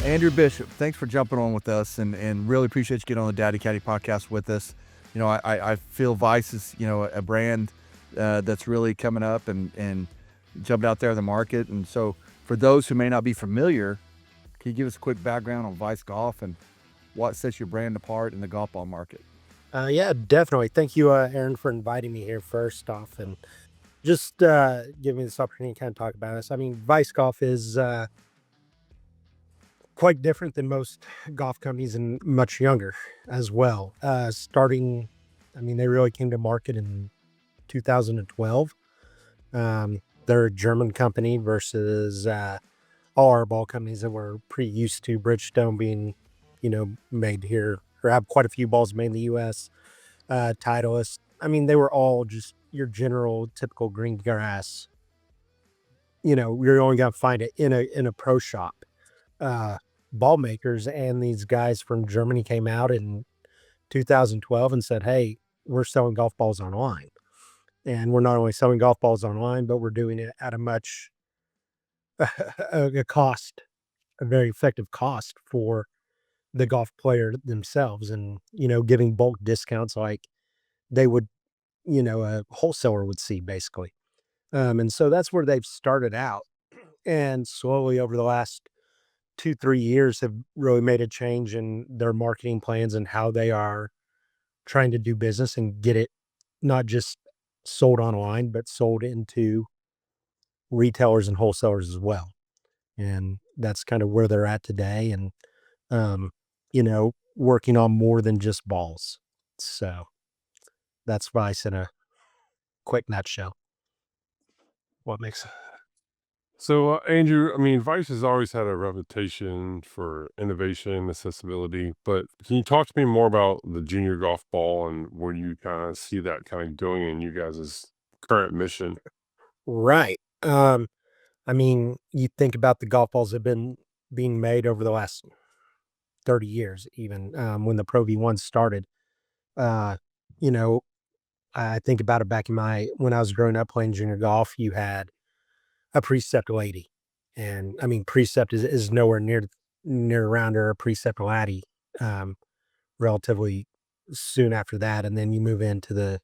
Andrew Bishop, thanks for jumping on with us, and really appreciate you getting on the Daddy Caddie podcast with us. I feel Vice is, a brand that's really coming up and jumped out there in the market. And so for those who may not be familiar, can you give us a quick background on Vice Golf and what sets your brand apart in the golf ball market? Yeah, definitely. Thank you, Aaron, for inviting me here first off, and just giving me this opportunity to kind of talk about this. I mean, Vice Golf is quite different than most golf companies and much younger as well. They really came to market in 2012. They're a German company versus all our ball companies that we're pretty used to. Bridgestone being, made here or have quite a few balls made in the U.S. Titleist. I mean, they were all just your general typical green grass. You're only gonna find it in a pro shop. Ball makers and these guys from Germany came out in 2012 and said, "Hey, we're selling golf balls online, and we're not only selling golf balls online, but we're doing it at a much a cost, a very effective cost for the golf player themselves, and giving bulk discounts like they would, a wholesaler would see basically." And so that's where they've started out, and slowly over the last 2-3 years have really made a change in their marketing plans and how they are trying to do business and get it not just sold online, but sold into retailers and wholesalers as well. And that's kind of where they're at today. And, working on more than just balls. So that's Vice in a quick nutshell. What makes So, Andrew, I mean, Vice has always had a reputation for innovation, accessibility, but can you talk to me more about the junior golf ball and where you kind of see that kind of going in you guys' current mission? right. You think about the golf balls that have been being made over the last 30 years, even when the Pro V1 started. Uh, you know, I think about it back in when I was growing up playing junior golf, you had a Precept lady. And I mean, Precept is nowhere near around or a Precept laddie um, relatively soon after that. And then you move into the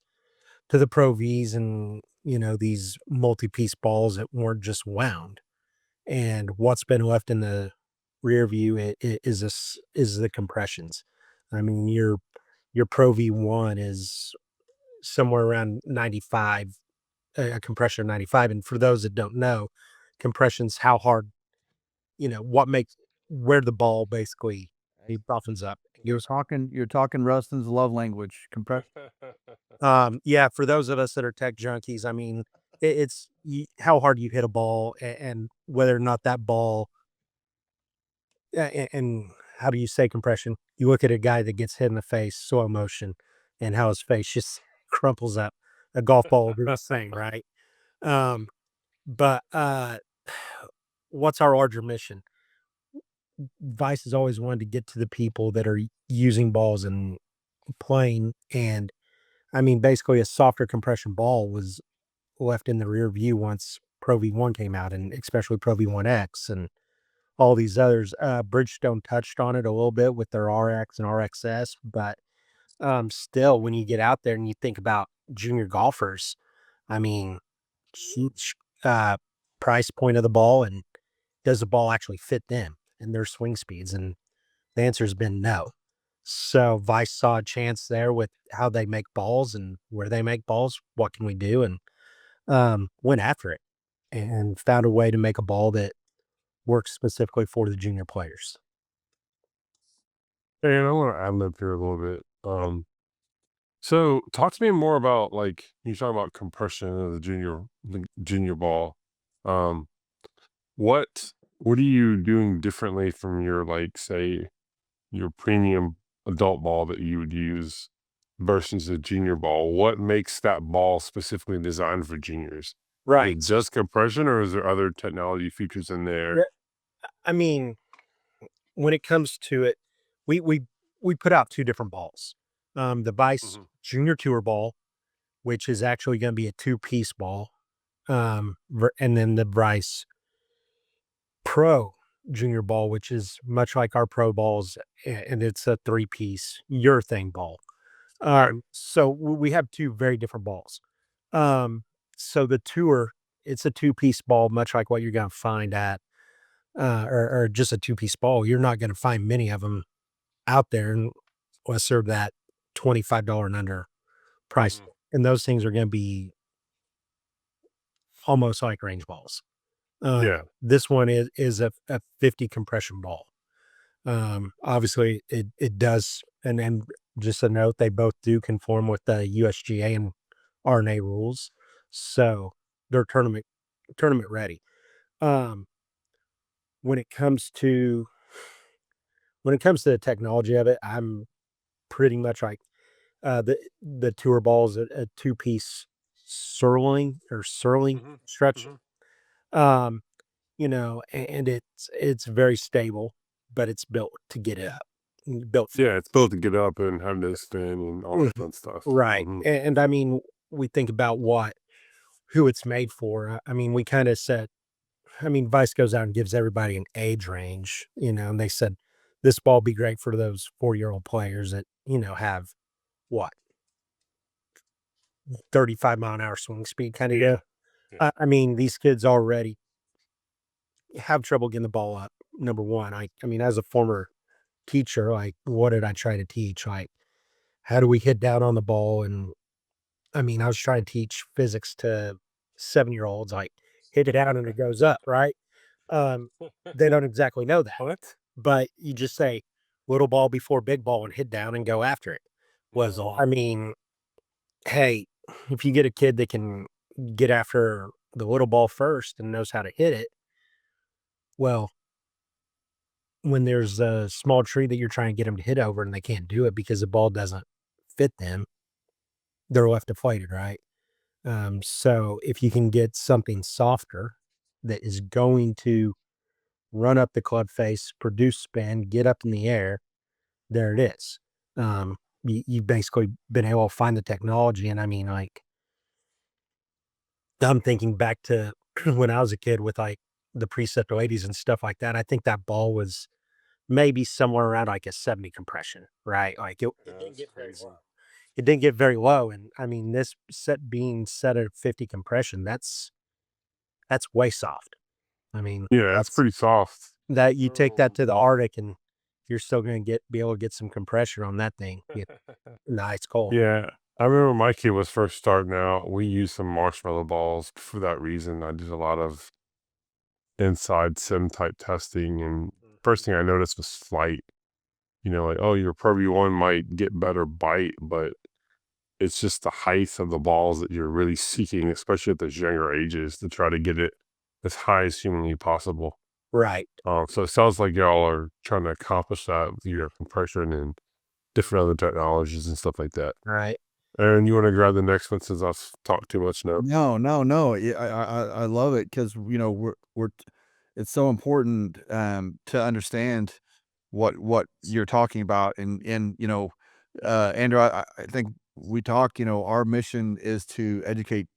Pro Vs and, these multi-piece balls that weren't just wound. And what's been left in the rear view is the compressions. I mean, your Pro V1 is somewhere around 95, a compression of 95. And for those that don't know, compression's how hard, what makes where the ball basically softens up. You're talking Rustin's love language, compressed. Yeah, for those of us that are tech junkies, I mean, how hard you hit a ball and whether or not that ball, and how do you say compression? You look at a guy that gets hit in the face, slow motion, and how his face just crumples up. A golf ball will do the same, right? Um, but what's our larger mission? Vice has always wanted to get to the people that are using balls and playing. And I mean, basically, a softer compression ball was left in the rear view once Pro V1 came out, and especially Pro V1X and all these others. Bridgestone touched on it a little bit with their RX and RXS, but still, when you get out there and you think about junior golfers, I mean, huge price point of the ball, and does the ball actually fit them and their swing speeds? And the answer has been no. So Vice saw a chance there with how they make balls and where they make balls. What can we do? And went after it and found a way to make a ball that works specifically for the junior players. Hey, and I want to ad lib here a little bit. So talk to me more about like you talking about compression of the junior ball. Um, what are you doing differently from your like say your premium adult ball that you would use versus the junior ball? What makes that ball specifically designed for juniors? Is Right. it just compression or is there other technology features in there? Yeah. I mean, when it comes to it, we we we put out two different balls. The Vice Mhm. Junior Tour ball, which is actually going to be a two-piece ball, and then the Vice Pro. junior ball, which is much like our pro balls, and it's a 3-piece urethane ball. Right. So we have two very different balls. Um, so the tour, it's a 2-piece ball, much like what you're going to find at, or just a 2-piece ball. You're not going to find many of them out there unless they're that $25 and under price. Mhm. And those things are going to be almost like range balls. Yeah. This one is a 50 compression ball. Obviously it does, and just a note, they both do conform with the USGA and RNA rules, so they're tournament ready. Um, when it comes to the technology of it, I'm pretty much like the tour balls, a 2-piece surling Mhm. stretch. Mhm. Um, and it's very stable, but it's built to get it up, built Yeah, it's built to get up and have no spin and all that Mhm. fun stuff. Right. Mhm. And I mean, we think about who it's made for. I mean, we kind of said, I mean, Vice goes out and gives everybody an age range, and they said this ball be great for those 4-year-old players that, have what, 35-mile-an-hour swing speed kind of Yeah. deal. Yeah. I mean, these kids already have trouble getting the ball up. Number one, I mean, as a former teacher, like, what did I try to teach? Like, how do we hit down on the ball? And I mean, I was trying to teach physics to 7-year-olds, like, hit it out and it goes up, right? Um, they don't exactly know that, What? but you just say little ball before big ball and hit down and go after it. Well, I Mhm. mean, hey, if you get a kid that can get after the little ball first and knows how to hit it, well, when there's a small tree that you're trying to get them to hit over and they can't do it because the ball doesn't fit them, they're left deflated, right? So if you can get something softer that is going to run up the club face, produce spin, get up in the air, there it is. You've basically been able to find the technology. And I mean, like, I'm thinking back to when I was a kid with like the preceptor ladies and stuff like that. I think that ball was maybe somewhere around like a 70 compression, right? Like it didn't That's get very crazy. low. It didn't get very low. And I mean, this set being set at 50 compression, that's way soft. I mean, Yeah, that's that's pretty soft. that you take that to the Arctic and you're still gonna be able to get some compression on that thing. Nice cold. Yeah. I remember my kid was first starting out, we used some marshmallow balls for that reason. I did a lot of inside sim type testing, and first thing I noticed was flight. Like, oh, your Pro V1 might get better bite, but it's just the height of the balls that you're really seeking, especially at those younger ages, to try to get it as high as humanly possible. Right, So it sounds like y'all are trying to accomplish that with your compression and different other technologies and stuff like that. right. And you want to grab the next one since I've talked too much now? No, no, no. I love it because it's so important to understand what you're talking about, and Andrew, I think we talk. Our mission is to educate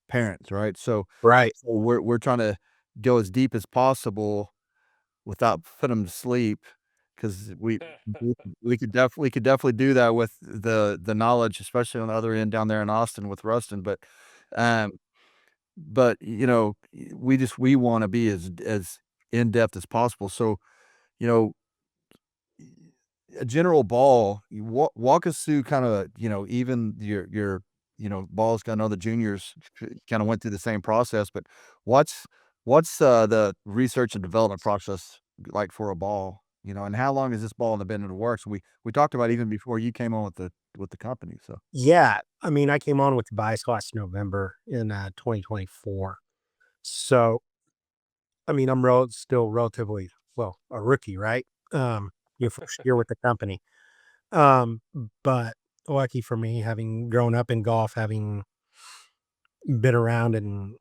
parents, right? So, Right. we're trying to go as deep as possible without putting them to sleep, because we we could definitely do that with the knowledge, especially on the other end down there in Austin with Rustin, um, we wanna be as in-depth as possible, so, you know, a general ball, you walk us through kinda, even your balls. I know the juniors kinda went through the same process, but what's the research and development process like for a ball, and how long has this ball been in the works? We talked about even before you came on with the company, so. Yeah, I mean, I came on with Bias last November in 2024. So, I mean, I'm still relatively, well, a rookie, right? Your first year with the company. Um, but lucky for me, having grown up in golf, having been around and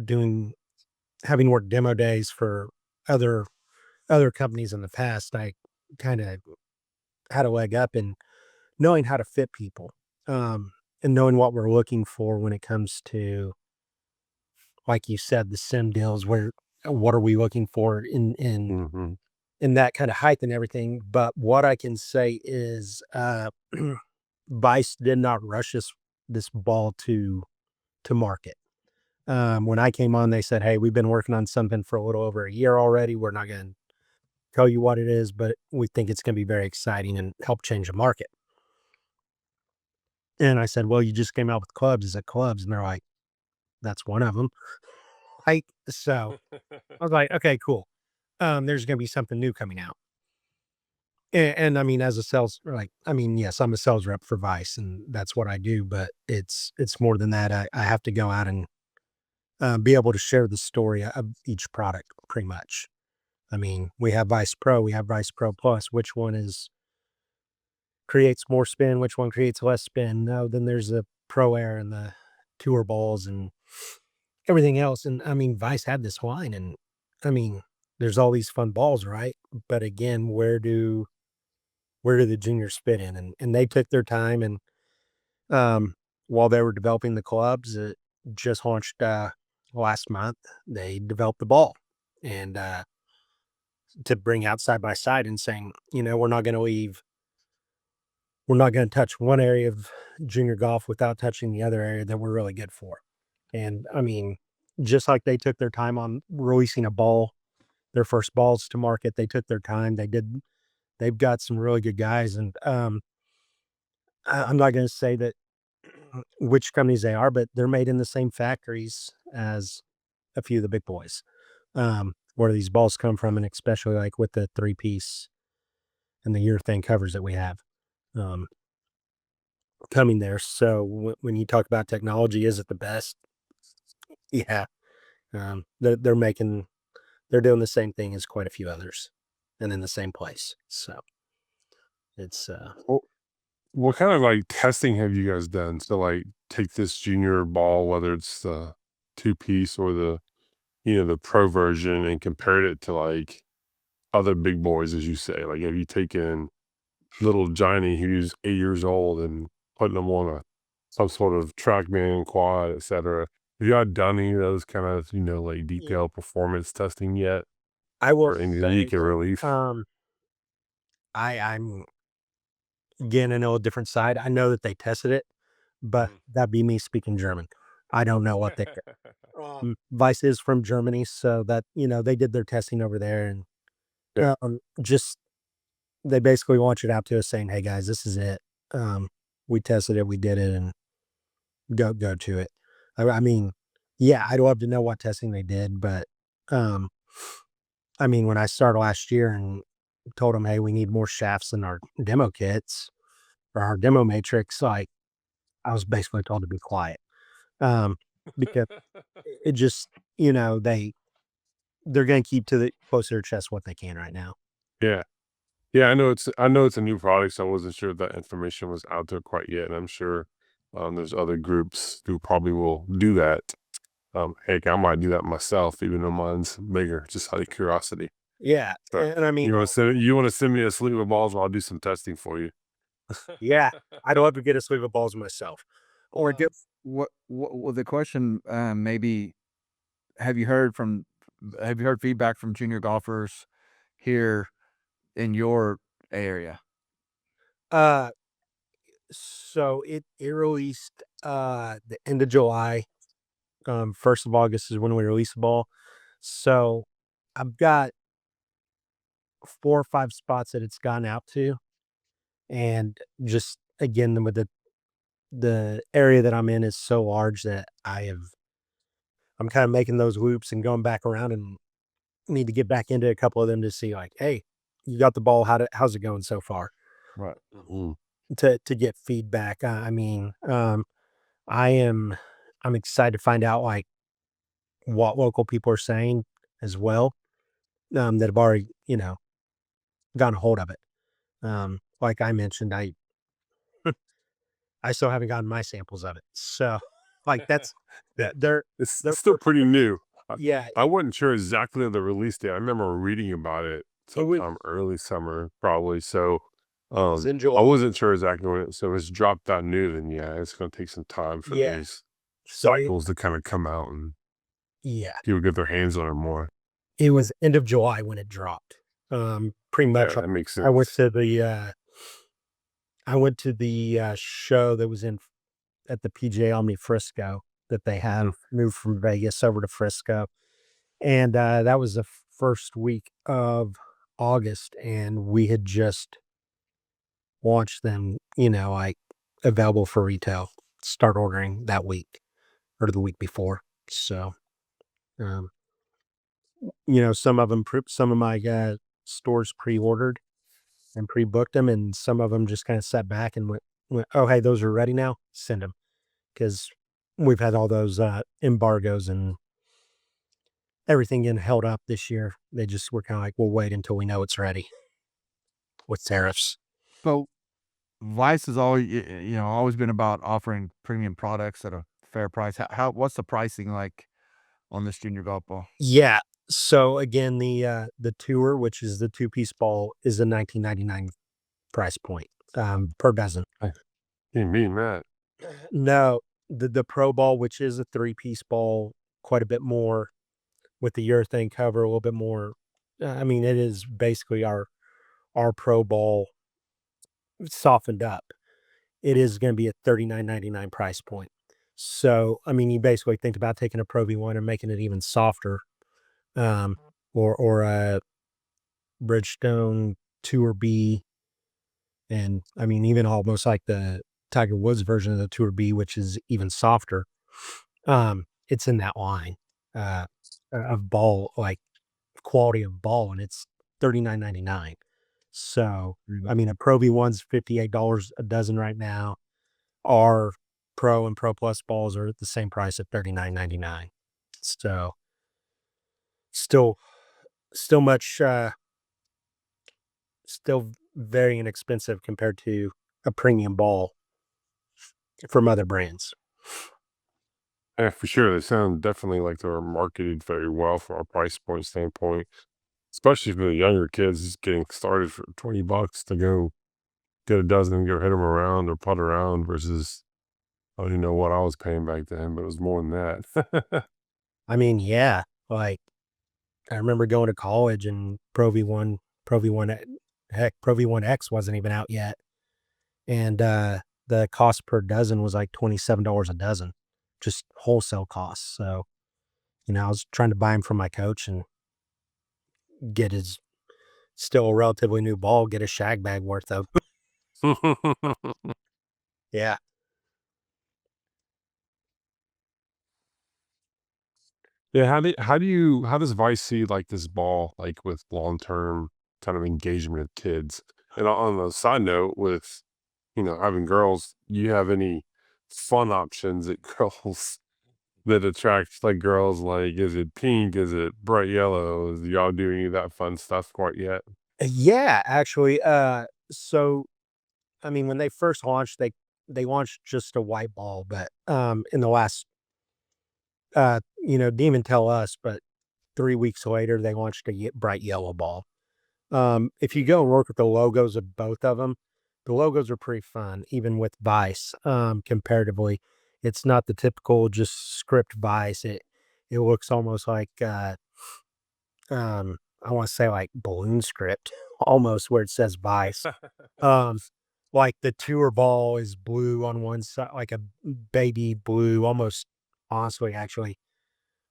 doing, having worked demo days for other companies in the past, I kind of had a leg up in knowing how to fit people, and knowing what we're looking for when it comes to, like you said, the sim deals where what are we looking for Mm-hmm. in that kind of height and everything. But what I can say is, Vice did not rush this ball to market. When I came on, they said, "Hey, we've been working on something for a little over a year already. We're not going to tell you what it is, but we think it's going to be very exciting and help change the market." And I said, "Well, you just came out with clubs. Is it clubs?" And they're like, "That's one of them." Like, so I was like, "Okay, cool. There's going to be something new coming out." And I mean, as a sales, like, I mean, yes, I'm a sales rep for Vice, and that's what I do. But it's more than that. I have to go out and be able to share the story of each product, pretty much. I mean, we have Vice Pro, we have Vice Pro Plus. Which one creates more spin? Which one creates less spin? No, then there's the Pro Air and the Tour balls and everything else. And I mean, Vice had this line, and I mean, there's all these fun balls, right? But again, where do the juniors fit in? And they took their time, and um, while they were developing the clubs, it just launched last month. They developed the ball, and to bring out side by side and saying, we're not going to touch one area of junior golf without touching the other area that we're really good for. And I mean, just like they took their time on releasing their first balls to market, they took their time. They've got some really good guys. And I'm not going to say that which companies they are, but they're made in the same factories as a few of the big boys. Where these balls come from, and especially like with the 3-piece and the urethane covers that we have. Um, Coming there. So when you talk about technology, is it the best? Yeah. They're doing the same thing as quite a few others, and in the same place. So it's Well, what kind of like testing have you guys done to like take this junior ball, whether it's the 2-piece or the pro version, and compared it to like other big boys, as you say? Like, have you taken little Johnny who's 8 years old and putting them on some sort of TrackMan quad, etc.? Have you all done any of those kind of like Yeah. detailed performance testing yet, I will or anything you say, can relief? I'm again I know a different side. I know that they tested it, but Mm. that'd be me speaking German. I don't know what they Vice is from Germany, so that they did their testing over there, and Yeah. just they basically launch it out to us saying, "Hey guys, this is it. Um, we tested it, we did it, and go to it." I mean, yeah, I'd love to know what testing they did, but um, I mean, when I started last year and told them, "Hey, we need more shafts in our demo kits or our demo matrix," like I was basically told to be quiet, um, because it just they're going to keep to the close to their chest what they can right now. Yeah. Yeah, I know it's a new product, so I wasn't sure if that information was out there quite yet, and I'm sure there's other groups who probably will do that. Heck, I might do that myself, even though mine's bigger, just out of curiosity. Yeah, So and I mean, you want to send me a sleeve of balls, while I'll do some testing for you. yeah, I'd love to get a sleeve of balls myself, or Well, get well, the question maybe have you heard from have you heard feedback from junior golfers here in your area? uh so it released the end of July. 1st of August is when we release the ball. So I've got 4 or 5 spots that it's gone out to, and just again with the area that I'm in is so large that I'm kind of making those loops and going back around, and need to get back into a couple of them to see like, hey, you got the ball. How's it going so far? Right. Mhm. To get feedback. I mean, I am I'm excited to find out like what local people are saying as well, that have already gotten a hold of it. Like I mentioned, I still haven't gotten my samples of it. So, like Yeah, they're it's they're still pretty new. I, yeah. I wasn't sure exactly of the release date. I remember reading about it It was sometime early summer, probably. So, it's in I July. wasn't sure exactly when it. So it's dropped that new. Then yeah, it's going to take some time for Yeah. those So it cycles to kind of come out and yeah. people get their hands on it more. It was end of July when it dropped. Pretty Yeah, much. that makes I went sense. to the show that was in at the PJ Omni Frisco that they Mm. have moved from Vegas over to Frisco, and that was the first week of August, and we had just launched them. Like available for retail. Start ordering that week or the week before. So, um, some of them, some of my stores pre-ordered and pre-booked them, and some of them just kind of sat back and went, "Oh, hey, those are ready now. Send them," because we've had all those embargoes and everything getting held up this year. They just were kind of like, "We'll wait until we know it's ready with tariffs." So Vice has always, always been about offering premium products at a fair price. What's the pricing like on this junior golf ball? Yeah. So again, the tour, which is the two-piece ball, is a 1999 price point per dozen. I can't beat that. No, the pro ball, which is a three-piece ball, quite a bit more with the urethane cover, a little bit more. I mean, it is basically our pro ball softened up. It is going to be a 39.99 price point. So, I mean, you basically think about taking a Pro V1 and making it even softer, um, or a Bridgestone Tour B, and I mean, even almost like the Tiger Woods version of the Tour B, which is even softer. It's in that line of ball, like quality of ball, and it's 39.99. So, I mean, a Pro V1's $58 a dozen right now. Our Pro and Pro Plus balls are at the same price at 39.99. So, still, still much, still very inexpensive compared to a premium ball from other brands. Yeah, for sure. They sound definitely like they're marketed very well from a price point standpoint, especially for the younger kids just getting started for $20 to go get a dozen and go hit them around or putt around versus I don't even know what I was paying back then, but it was more than that. I mean, yeah, like I remember going to college and Pro V1, heck, Pro V1X wasn't even out yet. And the cost per dozen was like $27 a dozen, just wholesale costs. So, I was trying to buy him from my coach and get his still a relatively new ball, get a shag bag worth of. Yeah. Yeah, how does Vice see like this ball like with long term kind of engagement with kids? And on a side note, with having girls, you have any fun options that girls that attract like girls? Like, is it pink? Is it bright yellow? Is y'all doing any of that fun stuff quite yet? Yeah, actually. So I mean, when they first launched, they launched just a white ball, but in the last didn't even tell us, but 3 weeks later they launched a bright yellow ball. If you go and work with the logos of both of them, the logos are pretty fun, even with Vice. Comparatively, it's not the typical just script Vice. It looks almost like I want to say like balloon script, almost where it says Vice. Um, like the tour ball is blue on one side, like a baby blue, almost honestly, actually,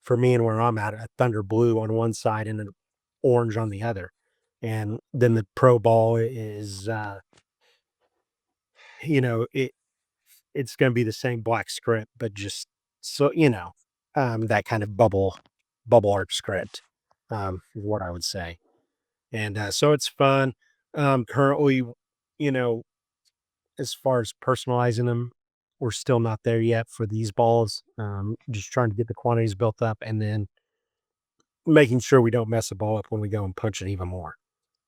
for me and where I'm at, a thunder blue on one side and an orange on the other. And then the pro ball is, it's going to be the same black script, but just so, that kind of bubble art script, is what I would say. And so it's fun. Currently, you know, as far as personalizing them, we're still not there yet for these balls. Just trying to get the quantities built up and then making sure we don't mess the ball up when we go and punch it even more.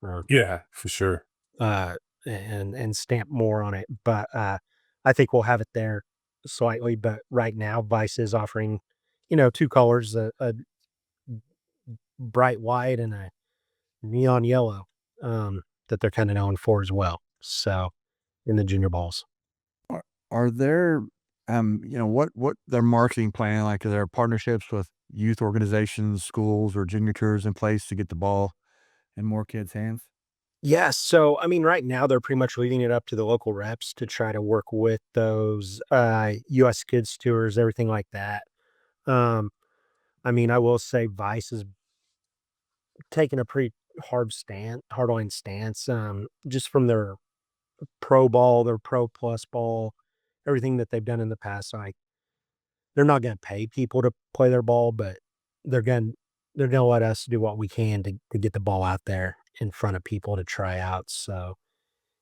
Uh, Yeah, for sure. uh, and stamp more on it. But I think we'll have it there slightly. But right now, Vice is offering, two colors: a bright white and a neon yellow, that they're kind of known for as well. So in the junior balls. Are there, what their marketing plan like? Are there partnerships with youth organizations, schools, or junior tours in place to get the ball in more kids' hands? Yeah, so I mean, right now they're pretty much leaving it up to the local reps to try to work with those US kids tours, everything like that. Um, I mean, I will say Vice has taken a pretty hard line stance, just from their pro ball, their pro plus ball, everything that they've done in the past. Like they're not going to pay people to play their ball, but they're going they're going to let us do what we can to get the ball out there in front of people to try out. So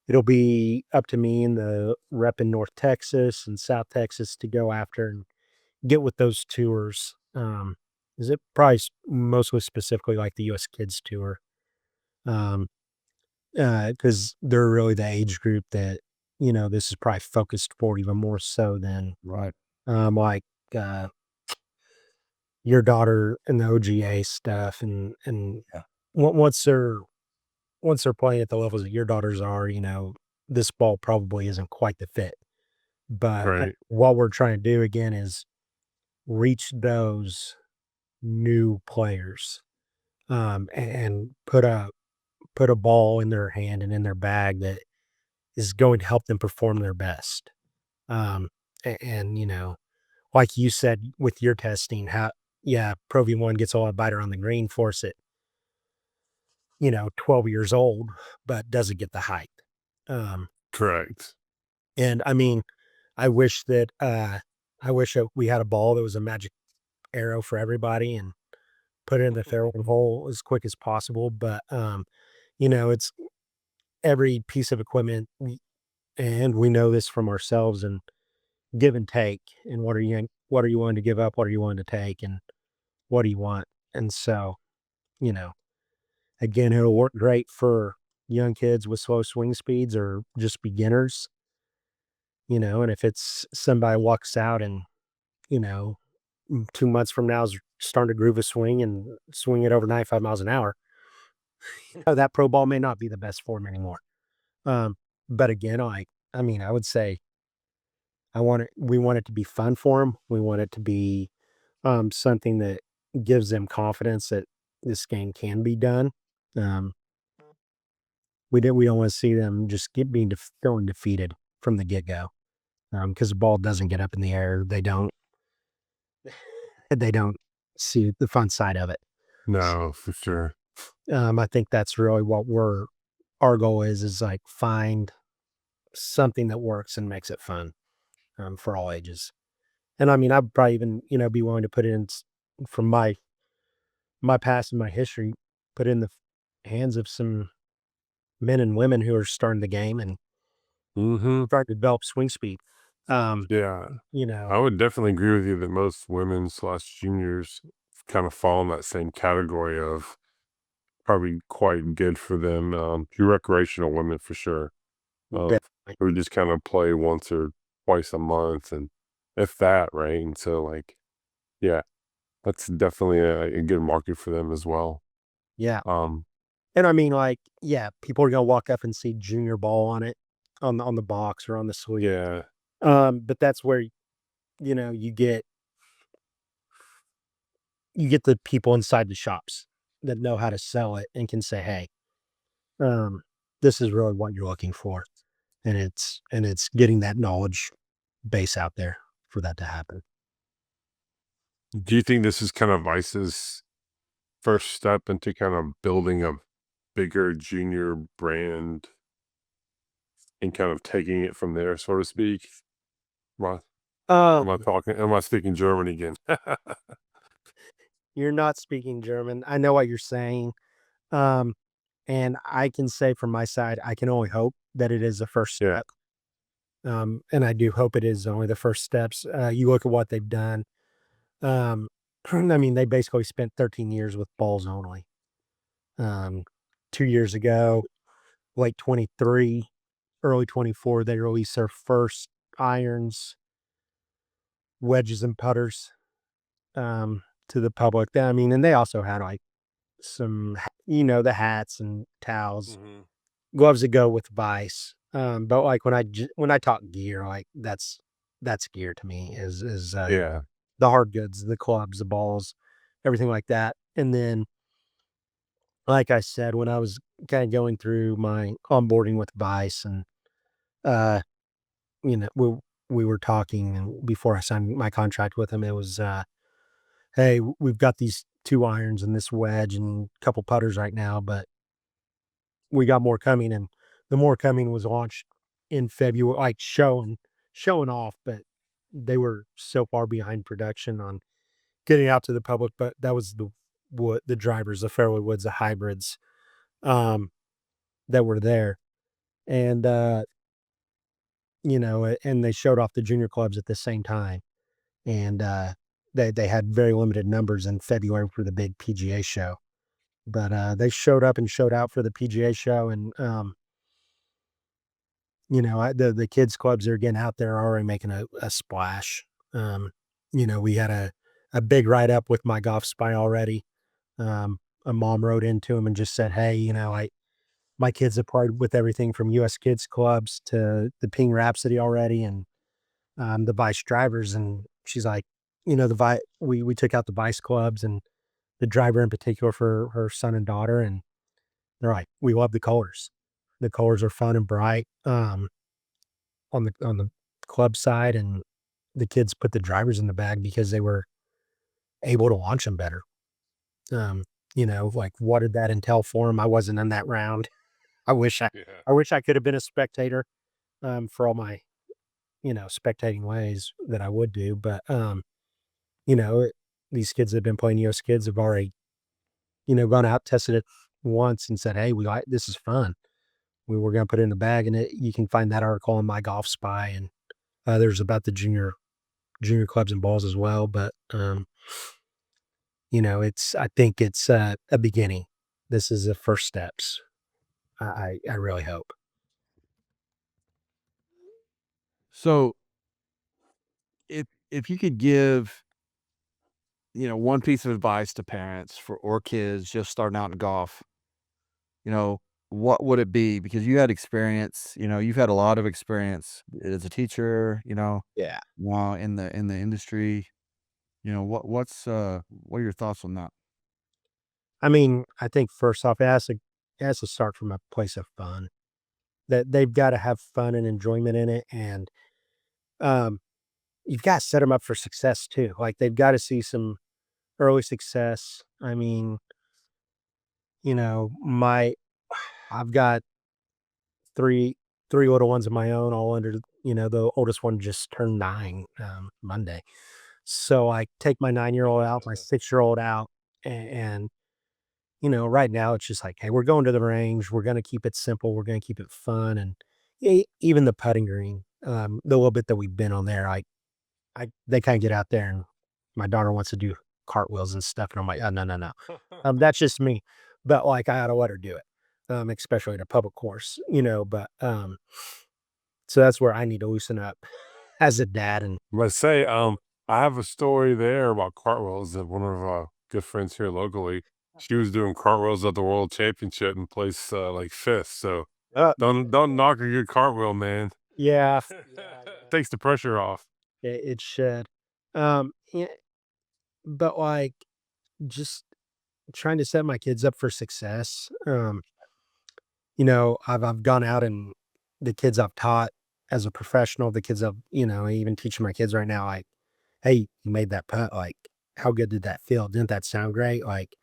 it'll be up to me and the rep in North Texas and South Texas to go after and get with those tours. Is it probably mostly specifically like the U.S. Kids Tour? Um, because they're really the age group that this is probably focused for even more so than Right. like uh, your daughter and the OGA stuff, and Yeah. once they're playing at the levels that your daughters are, this ball probably isn't quite the fit. But Right. what we're trying to do again is reach those new players, and put a ball in their hand and in their bag that is going to help them perform their best. Um, and like you said with your testing, how yeah, Pro V1 gets a lot of biter on the green force at 12 years old, but doesn't get the height. Um, Correct. and I mean, I wish that I wish that we had a ball that was a magic arrow for everybody and put it in the fairway hole as quick as possible. But it's every piece of equipment, and we know this from ourselves and give and take. And what are you willing to give up? What are you willing to take? And what do you want? And so, you know, again, it'll work great for young kids with slow swing speeds or just beginners, and if it's somebody walks out and, you know, 2 months from now is starting to groove a swing and swing it over 95 miles an hour, that pro ball may not be the best form anymore. Um, but again, I mean, I would say we want it to be fun for them. We want it to be something that gives them confidence that this game can be done. Um, we don't want to see them just feeling defeated from the get go, because the ball doesn't get up in the air. They don't see the fun side of it. No, for sure. I think that's really what our goal is like find something that works and makes it fun, for all ages. And I mean, I'd probably even be willing to put it in from my past and my history, put in the hands of some men and women who are starting the game and Hmm. starting to develop swing speed. Um, Yeah. you know, I would definitely agree with you that most women slash juniors kind of fall in that same category of probably quite good for them. Your recreational women for sure, of definitely. who just kind of play once or twice a month, and if that, right? And so, like, yeah, that's definitely a good market for them as well. Yeah. Um, And I mean, like, yeah, people are gonna walk up and see junior ball on it, on the box or on the sleeve. yeah, But that's where, you get the people inside the shops that know how to sell it and can say, "Hey, um, this is really what you're looking for." And it's getting that knowledge base out there for that to happen. do you think this is kind of Vice's first step into kind of building a bigger junior brand and kind of taking it from there, so to speak? Am I, am I Um, talking? Am I speaking German again? you're not speaking German. I know what you're saying. Um, and I can say from my side, I can only hope that it is the first Yeah. step. And I do hope it is only the first steps. You look at what they've done. Um, I mean, they basically spent 13 years with balls only. Um, 2 years ago, late 23, early 24, they released their first irons, wedges, and putters, to the public. I mean, and they also had like the hats and towels, Hmm. gloves that go with Vice. But like when I talk gear, like that's gear to me is Yeah. the hard goods, the clubs, the balls. everything like that. And then, like I said, when I was kind of going through my onboarding with Vice and, uh, we were talking and before I signed my contract with him, it was, hey, we've got these 2 irons and this wedge and a couple putters right now, but we got more coming. And the more coming was launched in February, like showing off, but they were so far behind production on getting out to the public. But that was the drivers, the fairway woods, the hybrids, um, that were there. And and they showed off the junior clubs at the same time. And they had very limited numbers in February for the big PGA show. But they showed up and showed out for the PGA show. And the kids clubs that are getting out there are already making a splash. We had a big write up with my golf spy already. A mom wrote into him and just said, "Hey, my kids have played with everything from U.S. Kids clubs to the Ping Rhapsody already, and the Vice drivers." And she's like, "The Vice, we took out the Vice clubs and the driver in particular for her son and daughter, and they're like, we love the colors. The colors are fun and bright." On the club side, and the kids put the drivers in the bag because they were able to launch them better. Like, what did that entail for them? I wasn't in that round. I wish I Yeah. I wish I could have been a spectator, for all my, spectating ways that I would do, but, you know, it these kids that have been playing US Kids have already, gone out, tested it once and said, "Hey, we like this is fun. We were gonna put it in the bag," and you can find that article on My Golf Spy, and, there's about the junior clubs and balls as well, but, I think it's, a beginning. This is the first steps. I really hope. So if you could give, one piece of advice to parents for or kids just starting out in golf, you know, what would it be? Because you had experience, you've had a lot of experience as a teacher, Yeah. in the industry. What are your thoughts on that? I mean, I think first off, it has to start from a place of fun. That they've gotta have fun and enjoyment in it, and, um, you've gotta set them up for success too. Like, they've gotta see some early success. I mean, my I've got 3 3 little ones of my own, all under, the oldest one just turned 9, Monday. So I take my 9-year-old out, my 6-year-old out, and, right now it's just like, "Hey, we're going to the range, we're gonna keep it simple, we're gonna keep it fun," and even the putting green, the little bit that we've been on there, I they kinda get out there and my daughter wants to do cartwheels and stuff, and I'm like, "Oh, no, no, no." That's just me, but, like, I oughta let her do it, especially at a public course, but, so that's where I need to loosen up as a dad. And Let's say, I have a story there about cartwheels that one of our good friends here locally, she was doing cartwheels at the world championship and placed, like, 5th, so uh, don't knock a good cartwheel, man. yeah, yeah, Takes the pressure off. it should, yeah, but, like, just trying to set my kids up for success. I've gone out and the kids I've taught as a professional, the kids I even teaching my kids right now, like, "Hey, you made that putt, like, how good did that feel? Didn't that sound great?" Like,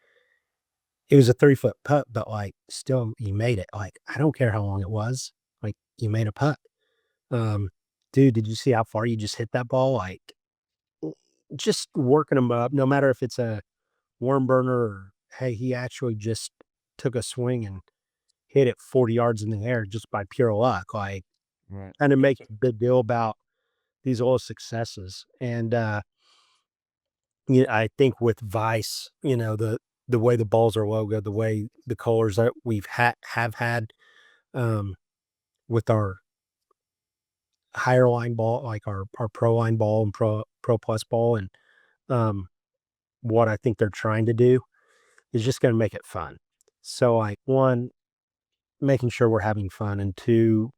it was a 3-foot putt, but, like, still you made it. Like, I don't care how long it was. Like, you made a putt. Um, "Dude, did you see how far you just hit that ball?" Like, just working them up, no matter if it's a worm burner or, hey, he actually just took a swing and hit it 40 yards in the air just by pure luck. Like, Right. kind of make a big deal about these little successes. And I think with Vice, the way the balls are logoed, the way the colors that we've have had, um, with our higher line ball, like our pro line ball and pro plus ball, and um, what I think they're trying to do is just going to make it fun. So, like, one, making sure we're having fun, and two,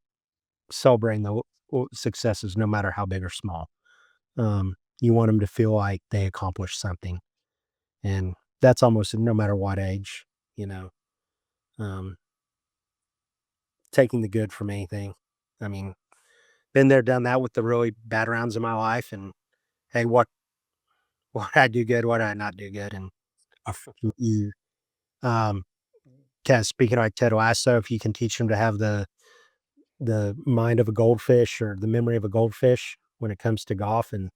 celebrating the successes, no matter how big or small. You want them to feel like they accomplished something, And that's almost no matter what age, you know, um, taking the good from anything. I mean, been there, done that with the really bad rounds in my life. And hey, what I do good, what I not do good, and you, um, kind of speaking like Ted Lasso, if you can teach them to have the mind of a goldfish or the memory of a goldfish when it comes to golf, and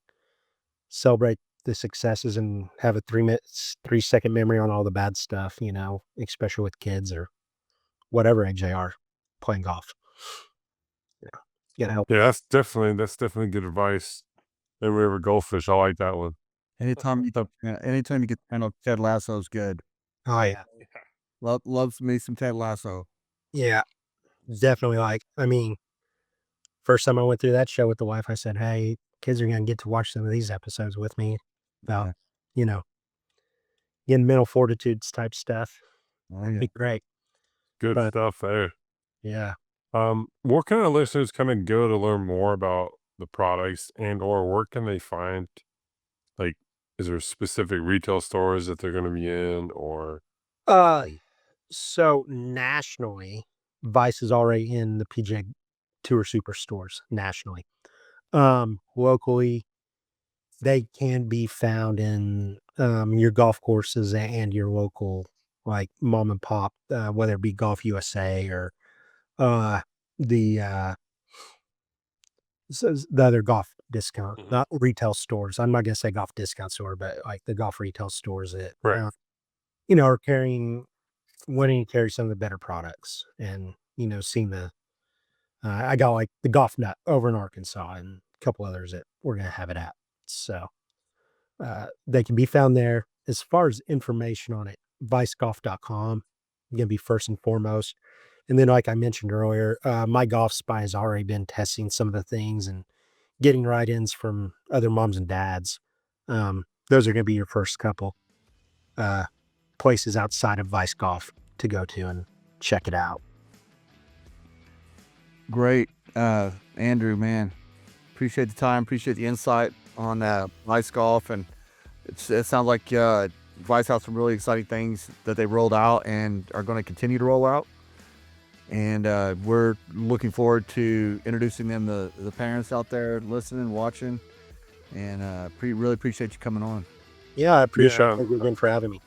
celebrate the successes and have a 3-second memory on all the bad stuff, especially with kids or whatever age they are playing golf. Yeah. You gotta help. Yeah, that's definitely good advice. Memory of a goldfish. I like that one. Anytime you get Ted Lasso is good. Oh yeah. Loves me some Ted Lasso. Yeah. Definitely I mean, first time I went through that show with the wife, I said, "Hey, kids are gonna get to watch some of these episodes with me about, Yeah. you know, getting mental fortitudes type stuff. Oh, That'd yeah. be great." Good But stuff there. yeah. Where can our listeners kind of go to learn more about the products and or where can they find like is there specific retail stores that they're going to be in or Uh so nationally, Vice is already in the PJ Tour Superstores nationally. Locally, they can be found in your golf courses and your local like mom and pop, whether it be Golf USA or uh the the other golf discount, Mhm. not retail stores. I'm not gonna say golf discount store, but like the golf retail stores that Right. are wanting to carry some of the better products and seeing the I got like the golf nut over in Arkansas and a couple others that we're gonna have it at. So they can be found there. As far as information on it, vicegolf.com going to be first and foremost. And then, like I mentioned earlier, my golf spy has already been testing some of the things and getting write-ins from other moms and dads. Those are going to be your first couple uh, places outside of Vice Golf to go to and check it out. Great. Andrew, man, appreciate the time, appreciate the insight on ice golf. And it sounds like Vice has some really exciting things that they rolled out and are going to continue to roll out. And we're looking forward to introducing them to the parents out there listening, watching. And really appreciate you coming on. Yeah, I appreciate Yeah. it again for having me.